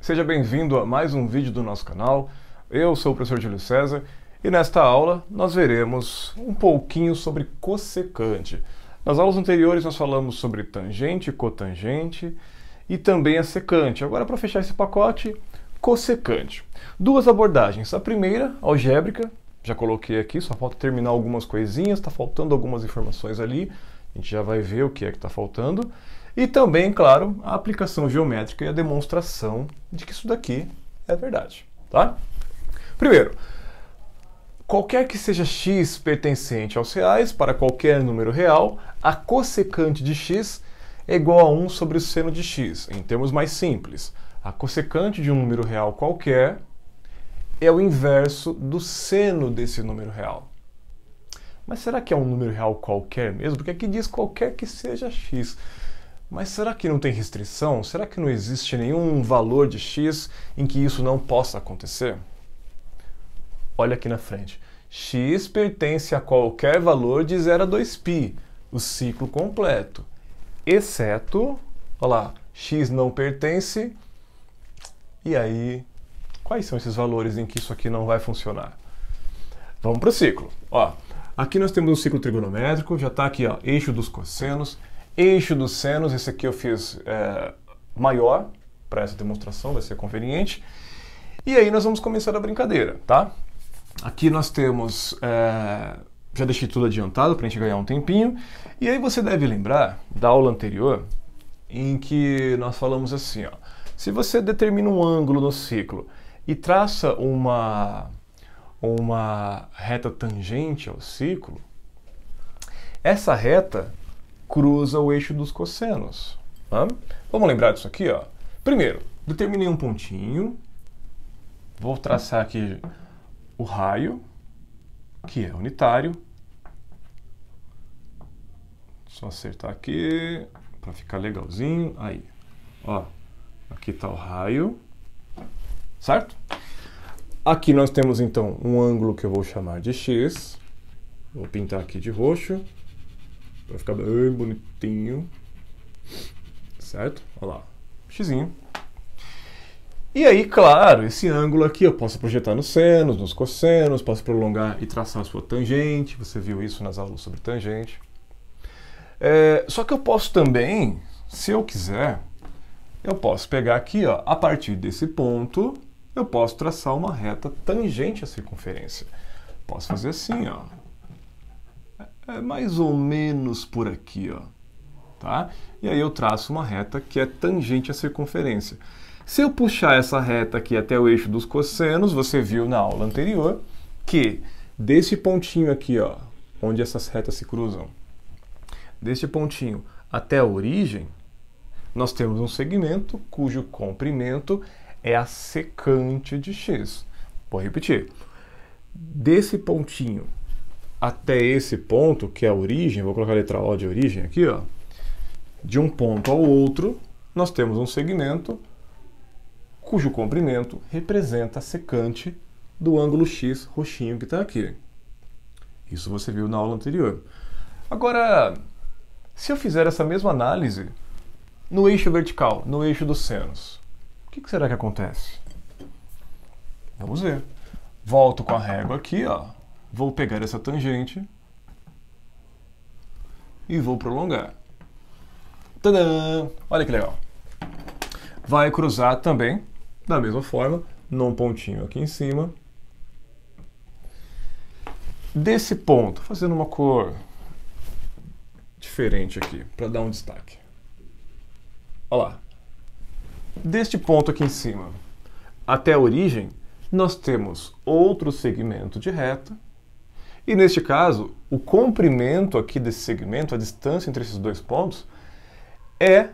seja bem-vindo a mais um vídeo do nosso canal. Eu sou o professor Júlio César e nesta aula nós veremos um pouquinho sobre cossecante. Nas aulas anteriores nós falamos sobre tangente, cotangente e também a secante. Agora, para fechar esse pacote, cossecante. Duas abordagens. A primeira, algébrica, já coloquei aqui, só falta terminar algumas coisinhas, está faltando algumas informações ali, a gente já vai ver o que é que está faltando. E também, claro, a aplicação geométrica e a demonstração de que isso daqui é verdade, tá? Primeiro, qualquer que seja x pertencente aos reais, para qualquer número real, a cossecante de x é igual a 1 sobre o seno de x. Em termos mais simples, a cossecante de um número real qualquer é o inverso do seno desse número real. Mas será que é um número real qualquer mesmo? Porque aqui diz qualquer que seja x. Mas será que não tem restrição? Será que não existe nenhum valor de x em que isso não possa acontecer? Olha aqui na frente. X pertence a qualquer valor de 0 a 2π, o ciclo completo. Exceto, olha lá, x não pertence. E aí, quais são esses valores em que isso aqui não vai funcionar? Vamos para o ciclo. Ó, aqui nós temos um ciclo trigonométrico, já está aqui, ó, eixo dos cossenos. Eixo dos senos, esse aqui eu fiz maior para essa demonstração, vai ser conveniente. E aí nós vamos começar a brincadeira, tá? Aqui nós temos, já deixei tudo adiantado para a gente ganhar um tempinho. E aí você deve lembrar da aula anterior em que nós falamos assim, ó, se você determina um ângulo no ciclo e traça uma reta tangente ao ciclo, essa reta cruza o eixo dos cossenos. Tá? Vamos lembrar disso aqui, ó. Primeiro, determinei um pontinho. Vou traçar aqui o raio, que é unitário. Só acertar aqui para ficar legalzinho. Aí, ó. Aqui está o raio. Certo? Aqui nós temos então um ângulo que eu vou chamar de x. Vou pintar aqui de roxo. Vai ficar bem bonitinho. Certo? Olha lá. Xzinho. E aí, claro, esse ângulo aqui eu posso projetar nos senos, nos cossenos, posso prolongar e traçar a sua tangente. Você viu isso nas aulas sobre tangente. Só que eu posso também, se eu quiser, eu posso pegar aqui, ó, a partir desse ponto, eu posso traçar uma reta tangente à circunferência. Posso fazer assim, ó. É mais ou menos por aqui, ó, tá? E aí eu traço uma reta que é tangente à circunferência. Se eu puxar essa reta aqui até o eixo dos cossenos, você viu na aula anterior que desse pontinho aqui, ó, onde essas retas se cruzam, desse pontinho até a origem, nós temos um segmento cujo comprimento é a secante de x. Vou repetir. Desse pontinho até esse ponto, que é a origem, vou colocar a letra O de origem aqui, ó. De um ponto ao outro, nós temos um segmento cujo comprimento representa a secante do ângulo x roxinho que está aqui. Isso você viu na aula anterior. Agora, se eu fizer essa mesma análise no eixo vertical, no eixo dos senos, o que será que acontece? Vamos ver. Volto com a régua aqui, ó. Vou pegar essa tangente e vou prolongar. Tadã! Olha que legal. Vai cruzar também, da mesma forma, num pontinho aqui em cima. Desse ponto, fazendo uma cor diferente aqui, para dar um destaque. Olha lá. Deste ponto aqui em cima até a origem, nós temos outro segmento de reta. E neste caso, o comprimento aqui desse segmento, a distância entre esses dois pontos, é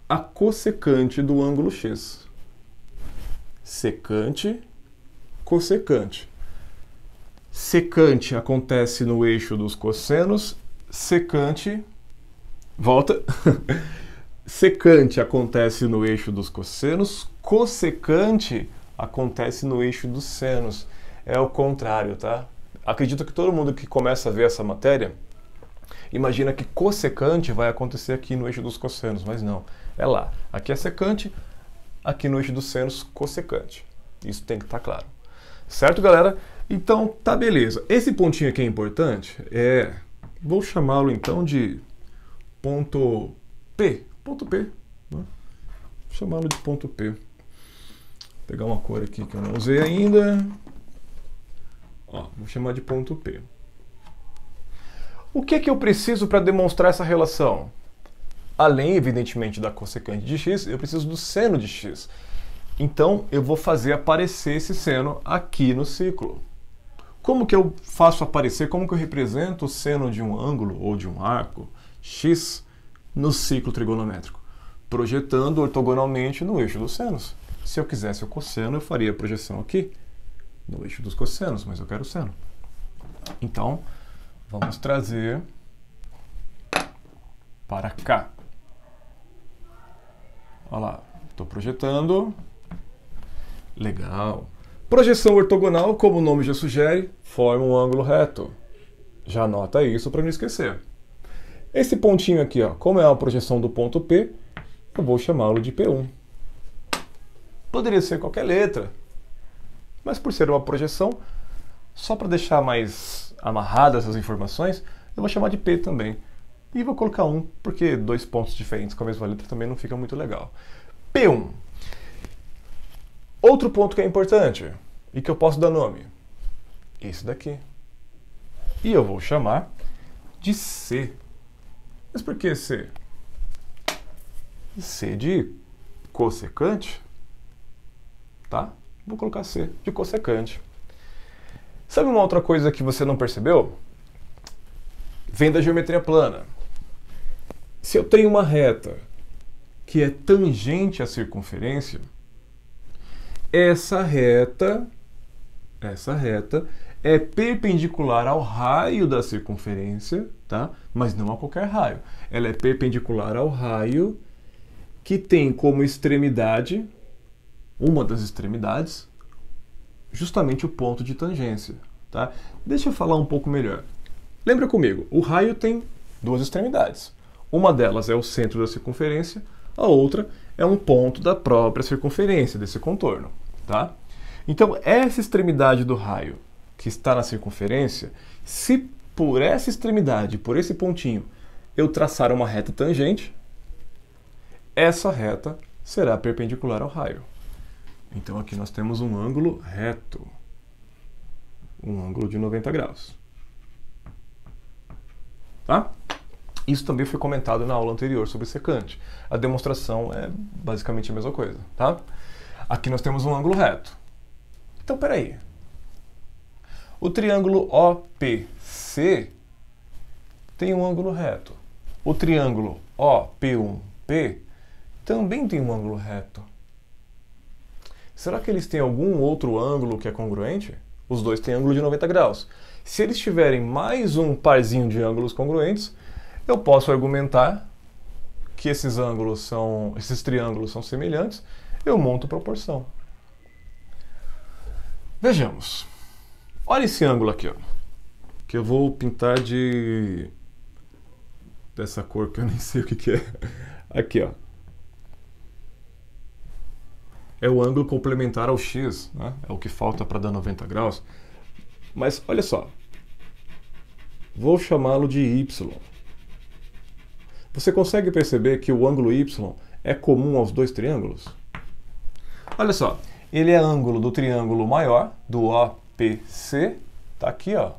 a cossecante do ângulo x. Secante, cossecante. Secante acontece no eixo dos cossenos, secante, volta, secante acontece no eixo dos cossenos, cossecante acontece no eixo dos senos. É o contrário, tá? Acredito que todo mundo que começa a ver essa matéria imagina que cossecante vai acontecer aqui no eixo dos cossenos, mas não. É lá. Aqui é secante, aqui no eixo dos senos, cossecante. Isso tem que estar claro. Certo, galera? Então, tá beleza. Esse pontinho aqui é importante. Vou chamá-lo então de ponto P. Ponto P. Né? Vou chamá-lo de ponto P. Vou pegar uma cor aqui que eu não usei ainda. Ó, vou chamar de ponto P. O que é que eu preciso para demonstrar essa relação? Além, evidentemente, da cossecante de x, eu preciso do seno de x. Então, eu vou fazer aparecer esse seno aqui no ciclo. Como que eu faço aparecer, como que eu represento o seno de um ângulo ou de um arco x no ciclo trigonométrico? Projetando ortogonalmente no eixo dos senos. Se eu quisesse o cosseno, eu faria a projeção aqui, no eixo dos cossenos, mas eu quero o seno. Então, vamos trazer para cá. Olha lá, estou projetando. Legal. Projeção ortogonal, como o nome já sugere, forma um ângulo reto. Já anota isso para não esquecer. Esse pontinho aqui, ó, como é uma projeção do ponto P, eu vou chamá-lo de P1. Poderia ser qualquer letra, mas por ser uma projeção, só para deixar mais amarradas essas informações, eu vou chamar de P também. E vou colocar 1, porque 2 pontos diferentes com a mesma letra também não fica muito legal. P1. Outro ponto que é importante e que eu posso dar nome. Esse daqui. E eu vou chamar de C. Mas por que C? C de cossecante. Tá? Vou colocar C de cossecante. Sabe uma outra coisa que você não percebeu? Vem da geometria plana. Se eu tenho uma reta que é tangente à circunferência, essa reta é perpendicular ao raio da circunferência, tá? Mas não a qualquer raio. Ela é perpendicular ao raio que tem como extremidade, uma das extremidades, justamente o ponto de tangência, tá? Deixa eu falar um pouco melhor. Lembra comigo, o raio tem duas extremidades. Uma delas é o centro da circunferência, a outra é um ponto da própria circunferência desse contorno, tá? Então, essa extremidade do raio que está na circunferência, se por essa extremidade, por esse pontinho, eu traçar uma reta tangente, essa reta será perpendicular ao raio. Então, aqui nós temos um ângulo reto, um ângulo de 90 graus. Tá? Isso também foi comentado na aula anterior sobre secante. A demonstração é basicamente a mesma coisa, tá? Aqui nós temos um ângulo reto. Então, peraí. O triângulo OPC tem um ângulo reto. O triângulo OP1P também tem um ângulo reto. Será que eles têm algum outro ângulo que é congruente? Os dois têm ângulo de 90 graus. Se eles tiverem mais um parzinho de ângulos congruentes, eu posso argumentar que esses triângulos são semelhantes, eu monto proporção. Vejamos. Olha esse ângulo aqui, ó, que eu vou pintar dessa cor que eu nem sei o que é. Aqui, ó. É o ângulo complementar ao x, né? É o que falta para dar 90 graus. Mas olha só. Vou chamá-lo de y. Você consegue perceber que o ângulo y é comum aos dois triângulos? Olha só, ele é ângulo do triângulo maior, do OPC, tá aqui, ó.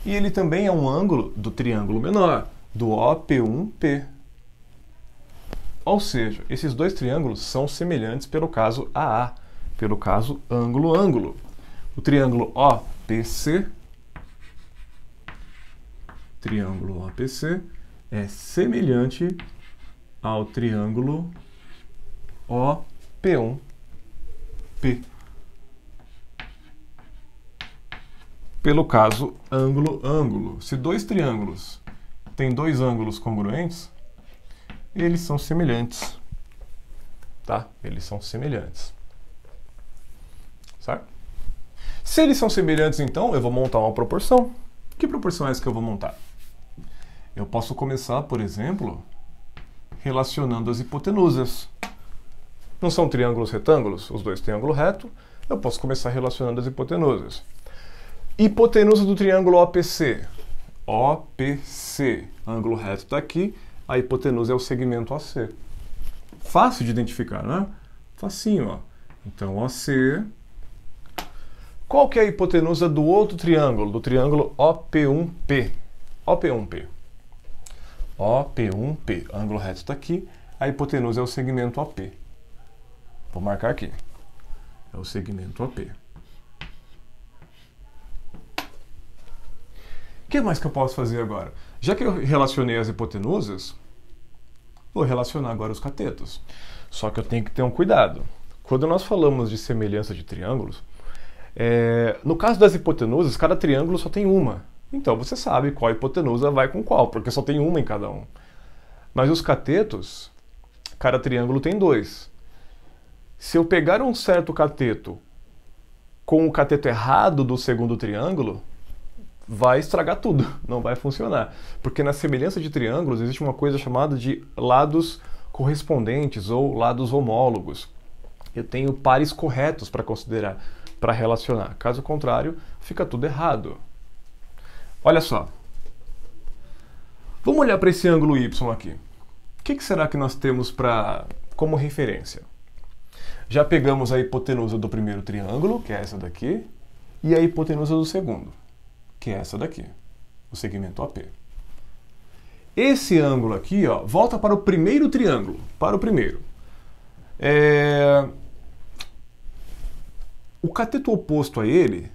E ele também é um ângulo do triângulo menor, do OP1P. Ou seja, esses dois triângulos são semelhantes pelo caso AA, pelo caso ângulo-ângulo. O triângulo OPC é semelhante ao triângulo OP1P. Pelo caso ângulo-ângulo. Se dois triângulos têm dois ângulos congruentes, eles são semelhantes. Tá? Eles são semelhantes. Certo? Se eles são semelhantes, então, eu vou montar uma proporção. Que proporção é essa que eu vou montar? Eu posso começar, por exemplo, relacionando as hipotenusas. Não são triângulos retângulos? Os dois têm ângulo reto. Eu posso começar relacionando as hipotenusas. Hipotenusa do triângulo OPC. OPC. Ângulo reto está aqui. A hipotenusa é o segmento AC. Fácil de identificar, não é? Facinho, ó. Então, OC. Qual que é a hipotenusa do outro triângulo? Do triângulo OP1P. OP1P. OP1P. Ângulo reto está aqui. A hipotenusa é o segmento OP. Vou marcar aqui. É o segmento OP. O que mais que eu posso fazer agora? Já que eu relacionei as hipotenusas, vou relacionar agora os catetos. Só que eu tenho que ter um cuidado. Quando nós falamos de semelhança de triângulos, no caso das hipotenusas, cada triângulo só tem uma. Então você sabe qual hipotenusa vai com qual, porque só tem uma em cada um. Mas os catetos, cada triângulo tem dois. Se eu pegar um certo cateto com o cateto errado do segundo triângulo, vai estragar tudo, não vai funcionar. Porque na semelhança de triângulos existe uma coisa chamada de lados correspondentes ou lados homólogos. Eu tenho pares corretos para considerar, para relacionar. Caso contrário, fica tudo errado. Olha só. Vamos olhar para esse ângulo Y aqui. O que será que nós temos como referência? Já pegamos a hipotenusa do primeiro triângulo, que é essa daqui, e a hipotenusa do segundo, que é essa daqui, o segmento OP. Esse ângulo aqui, ó, volta para o primeiro triângulo, para o primeiro. O cateto oposto a ele,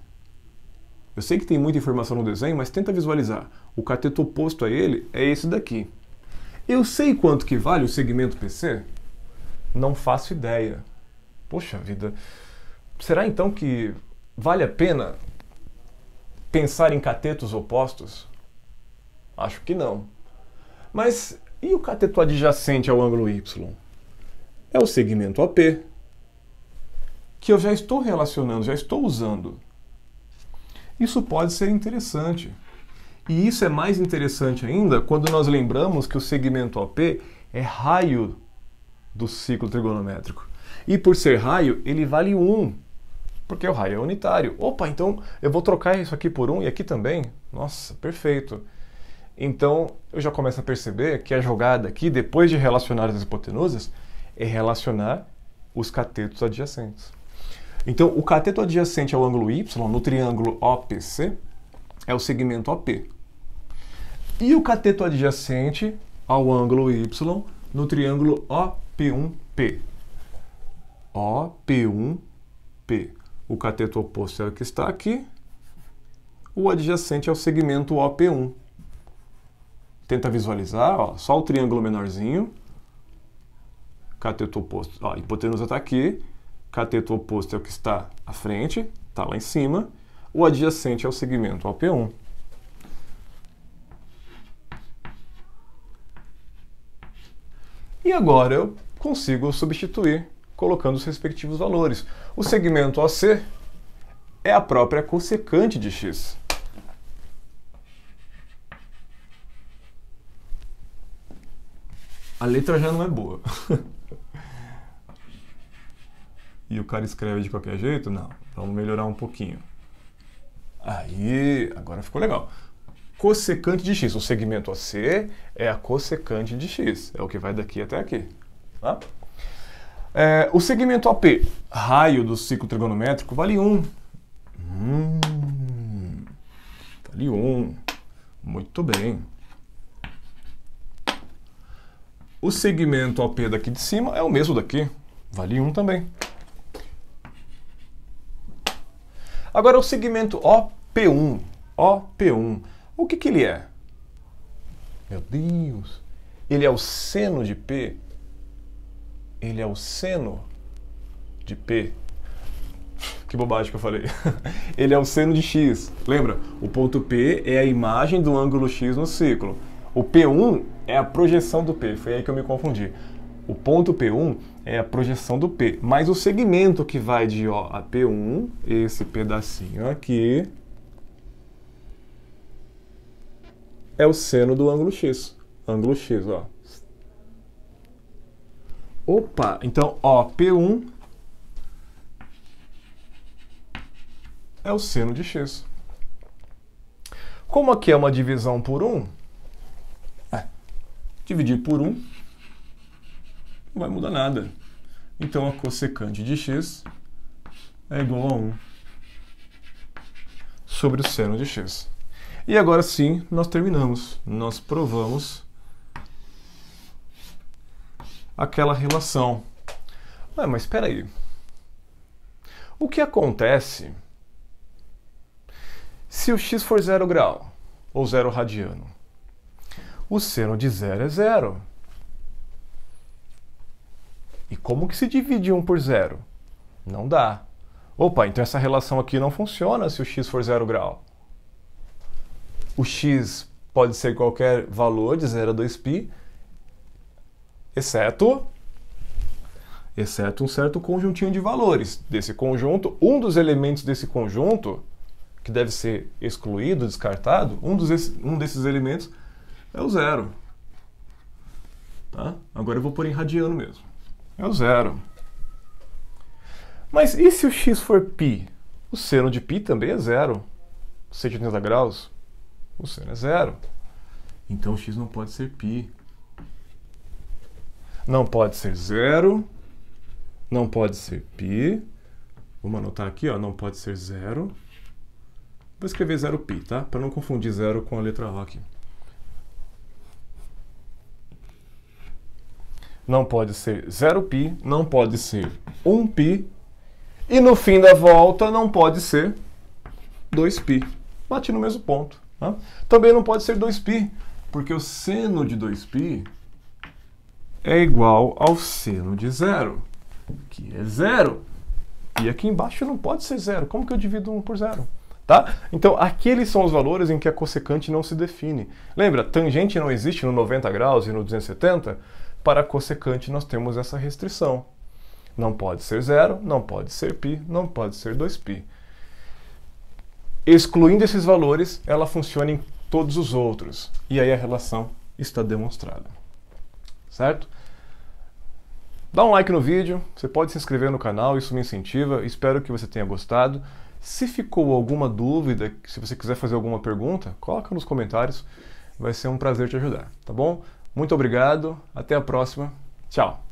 eu sei que tem muita informação no desenho, mas tenta visualizar. O cateto oposto a ele é esse daqui. Eu sei quanto que vale o segmento PC? Não faço ideia. Poxa vida, será então que vale a pena pensar em catetos opostos? Acho que não. Mas e o cateto adjacente ao ângulo Y? É o segmento OP, que eu já estou relacionando, já estou usando. Isso pode ser interessante. E isso é mais interessante ainda quando nós lembramos que o segmento OP é raio do ciclo trigonométrico. E por ser raio, ele vale 1, porque o raio é unitário. Opa, então eu vou trocar isso aqui por 1 e aqui também? Nossa, perfeito. Então eu já começo a perceber que a jogada aqui, depois de relacionar as hipotenusas, é relacionar os catetos adjacentes. Então o cateto adjacente ao ângulo Y, no triângulo OPC, é o segmento OP. E o cateto adjacente ao ângulo Y, no triângulo OP1P. OP1P. O cateto oposto é o que está aqui. O adjacente é o segmento OP1. Tenta visualizar, ó, só o triângulo menorzinho. Cateto oposto. Ó, a hipotenusa está aqui. Cateto oposto é o que está à frente, está lá em cima. O adjacente é o segmento OP1. E agora eu consigo substituir colocando os respectivos valores. O segmento OC é a própria cossecante de x. A letra já não é boa. E o cara escreve de qualquer jeito? Não. Vamos melhorar um pouquinho. Aí, agora ficou legal. Cossecante de x. O segmento OC é a cossecante de x. É o que vai daqui até aqui. Tá? O segmento OP, raio do ciclo trigonométrico, vale 1. Vale 1. Muito bem. O segmento OP daqui de cima é o mesmo daqui. Vale 1 também. Agora o segmento OP1. OP1. O que ele é? Meu Deus. Ele é o seno de P? Ele é o seno de P. Que bobagem que eu falei. Ele é o seno de x. Lembra? O ponto P é a imagem do ângulo x no ciclo. O P1 é a projeção do P. Foi aí que eu me confundi. O ponto P1 é a projeção do P. Mas o segmento que vai de O a P1, esse pedacinho aqui, é o seno do ângulo x. Ângulo x, ó. Opa, então, ó, P1 é o seno de x. Como aqui é uma divisão por 1, dividir por 1 não vai mudar nada. Então a cossecante de x é igual a 1 sobre o seno de x. E agora sim, nós terminamos. Nós provamos aquela relação. Mas espera aí. O que acontece se o x for 0 grau, ou 0 radiano? O seno de 0 é 0. E como que se divide 1 por 0? Não dá. Opa, então essa relação aqui não funciona se o x for 0 grau. O x pode ser qualquer valor de 0 a 2π, exceto um certo conjuntinho de valores. Desse conjunto, um dos elementos desse conjunto, que deve ser excluído, descartado, um desses elementos é o 0. Tá? Agora eu vou pôr em radiano mesmo. É o 0. Mas e se o x for π? O seno de π também é 0. 180 graus, o seno é 0. Então o x não pode ser π. Não pode ser 0. Não pode ser π. Vamos anotar aqui, ó, não pode ser 0. Vou escrever 0π, tá? Para não confundir 0 com a letra O aqui. Não pode ser 0π, não pode ser 1π, e no fim da volta não pode ser 2π. Bati no mesmo ponto. Tá? Também não pode ser 2π, porque o seno de 2π é igual ao seno de 0, que é 0. E aqui embaixo não pode ser 0. Como que eu divido 1 por 0? Tá? Então, aqueles são os valores em que a cossecante não se define. Lembra, tangente não existe no 90 graus e no 270? Para a cossecante nós temos essa restrição. Não pode ser 0, não pode ser π, não pode ser 2π. Excluindo esses valores, ela funciona em todos os outros. E aí a relação está demonstrada. Certo? Dá um like no vídeo, você pode se inscrever no canal, isso me incentiva. Espero que você tenha gostado. Se ficou alguma dúvida, se você quiser fazer alguma pergunta, coloca nos comentários. Vai ser um prazer te ajudar, tá bom? Muito obrigado, até a próxima. Tchau!